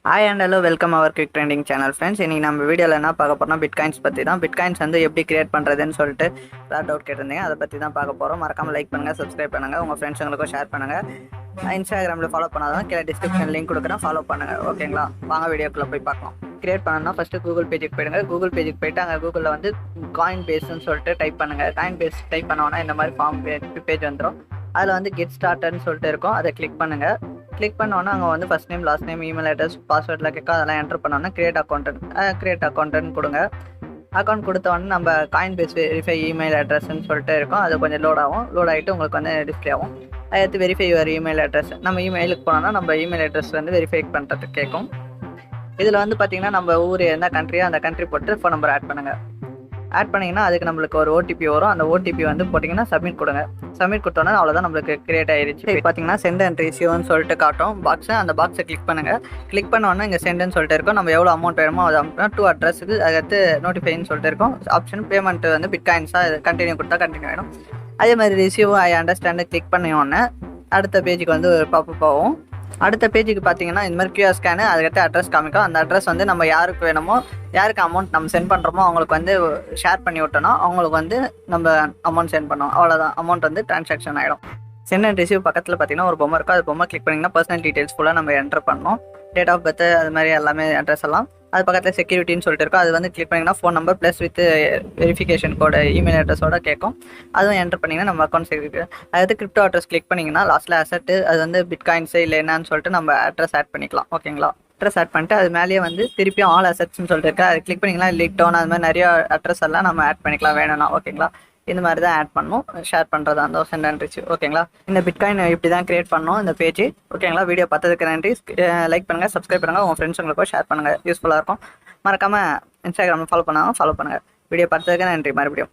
Hi and hello, welcome our quick trending channel friends. இன்னைக்கு நம்ம வீடியோல என்ன பார்க்க போறோம்னா பிட்காயின்ஸ் பத்தி தான். பிட்காயின்ஸ் வந்து எப்படி கிரியேட் பண்றதுன்னு சொல்லிட்டு டவுட் கேட்டிருந்தீங்க. அதை பத்தி தான் பார்க்க போறோம். மறக்காம லைக் பண்ணுங்க, சப்ஸ்கிரைப் பண்ணுங்க, உங்க ஃப்ரெண்ட்ஸுங்களுக்கும் ஷேர் பண்ணுங்க. இன்ஸ்டாகிராமில் ஃபாலோ பண்ணாதான் கீழே டிஸ்கிரிப்ஷன் லிங்க் கொடுக்குறேன், ஃபாலோ பண்ணுங்க. ஓகேங்களா, வாங்க வீடியோக்குள்ள போய் பார்க்கலாம். கிரியேட் பண்ணணும்னா ஃபர்ஸ்ட் கூகுள் பேஜுக்கு போயிடுங்க. கூகுள் பேஜுக்கு போயிட்டு அங்கே கூகுளில் வந்து காயின் பேஸ்ன்னு சொல்லிட்டு டைப் பண்ணுங்க. காயின் பேஸ் டைப் பண்ணோன்னா இந்த மாதிரி ஃபார்ம் பேஜ் வந்துடும். அதில் வந்து கெட் ஸ்டார்டர்னு சொல்லிட்டு இருக்கும், அதை கிளிக் பண்ணுங்க. கிளிக் பண்ணோன்னா அங்கே வந்து first name, last name, email address, பாஸ்வேர்டில் கேட்க அதெல்லாம் என்டர் பண்ணோன்னா கிரியேட் அக்கௌண்ட்டுன்னு கொடுங்க. அக்கௌண்ட் கொடுத்தோடனே நம்ம காயின் பேஸ் வெரிஃபை இமெயில் அட்ரஸ்ன்னு சொல்லிட்டு இருக்கும், அது கொஞ்சம் லோட் ஆகிட்டு உங்களுக்கு வந்து டிஸ்பிளே ஆகும். அடுத்து வெரிஃபை யுவர் இமெயில் அட்ரஸ். நம்ம இமெயிலுக்கு போனோம்னா நம்ம இமெயில் அட்ரஸ் வந்து வெரிஃபை பண்ணுறதுக்கு கேட்கும். இதில் வந்து பார்த்தீங்கன்னா நம்ம ஊர் எந்த கண்ட்ரியோ அந்த கண்ட்ரி போட்டு ஃபோன் நம்பர் ஆட் பண்ணுங்கள். ஆட் பண்ணிங்கன்னா அதுக்கு நம்மளுக்கு ஒரு ஓடிபி வரும். அந்த ஓடிபி வந்து போட்டிங்கன்னா சப்மிட் கொடுங்க. சப்மிட் கொடுத்தோன்னா அவ்வளோதான், நம்மளுக்கு கிரியேட் ஆயிடுச்சு. பார்த்தீங்கன்னா சென்ட் அண்ட் ரிசீவ்னு சொல்லிட்டு காட்டும் பாக்ஸை. அந்த பாக்ஸை கிளிக் பண்ணுங்கள். கிளிக் பண்ணோன்னா இங்கே சென்ட்னு சொல்லிட்டு இருக்கும். நம்ம எவ்வளோ அமௌண்ட் வேணுமோ அது அமௌண்ட் டூ அட்ரஸுக்கு அடுத்து நோட்டிஃபைன்னு சொல்லிட்டு இருக்கும். ஆப்ஷன் பேமெண்ட் வந்து பிட்காயின்ஸாக கண்டினியூ கொடுத்தா கண்டினியூ வேணும். அதே மாதிரி ரிசீவ் ஐ அண்டர்ஸ்டாண்டு கிளிக் பண்ணியோன்னே அடுத்த பேஜுக்கு வந்து ஒரு பாப்பப் ஆகும். அடுத்த பேஜுக்கு பார்த்தீங்கன்னா இந்த மாதிரி கியூஆர் ஸ்கேனு, அதுக்கடுத்து அட்ரஸ் காமிக்கும். அந்த அட்ரஸ் வந்து நம்ம யாருக்கு வேணுமோ, யாருக்கு அமௌண்ட் நம்ம சென்ட் பண்ணுறோமோ அவங்களுக்கு வந்து ஷேர் பண்ணி விட்டோன்னா அவங்களுக்கு வந்து நம்ம அமௌண்ட் சென்ட் பண்ணோம். அவ்வளோதான், அமௌண்ட் வந்து ட்ரான்சாக்ஷன் ஆகிடும். சென்ட் அண்ட் ரிசீவ் பக்கத்தில் பார்த்தீங்கன்னா ஒரு பொம்மை இருக்கும். அது பொம்மை கிளிக் பண்ணிங்கன்னா பர்சனல் டீட்டெயில்ஸ் ஃபுல்லாக நம்ம என்டர் பண்ணணும். டேட் ஆஃப் பர்த் அது மாதிரி எல்லாமே அட்ரஸ் எல்லாம். அது பக்கத்தில் செக்யூரிட்டின்னு சொல்லிட்டு இருக்கும், அது வந்து கிளிக் பண்ணிங்கன்னா phone number plus with verification code email அட்ரஸோட கேட்கும். அதுவும் என்டர் பண்ணிங்கன்னா நம்ம அக்கௌண்ட் செக்யூரிட்டி. அதாவது கிரிப்டோ அட்ரஸ் கிளிக் பண்ணிங்கன்னா லாஸ்ட்டில் அசட்டு அது வந்து பிட்காயின்ஸு இல்லை என்னன்னு சொல்லிட்டு நம்ம அட்ரஸ் ஆட் பண்ணிக்கலாம். ஓகேங்களா, அட்ரஸ் ஆட் பண்ணிட்டு அது மேலேயே வந்து திருப்பியும் ஆல் அசட்ஸ்ன்னு சொல்லிட்டு இருக்கு, அது கிளிக் பண்ணிங்கன்னா லிக் டவுன் அது மாதிரி நிறைய அட்ரஸ் எல்லாம் நம்ம ஆட் பண்ணிக்கலாம் வேணும்னா. ஓகேங்களா, இந்த மாதிரி தான் ஆட் பண்ணணும். ஷேர் பண்ணுறதா அந்த சென்ட் அண்ட் ரிசீவ். ஓகேங்களா, இந்த பிட்காயின் இப்படி தான் கிரியேட் பண்ணணும் இந்த பேஜ். ஓகேங்களா, வீடியோ பார்த்ததுக்கு நன்றி. லைக் பண்ணுங்கள், சப்ஸ்கிரைப் பண்ணுங்கள், உங்கள் ஃப்ரெண்ட்ஸுங்களுக்கும் ஷேர் பண்ணுங்கள், யூஸ்ஃபுல்லாக இருக்கும். மறக்காமல் இன்ஸ்டாகிராமில் ஃபாலோ பண்ணுங்கள். வீடியோ பார்த்ததுக்கு நன்றி. மறுபடியும்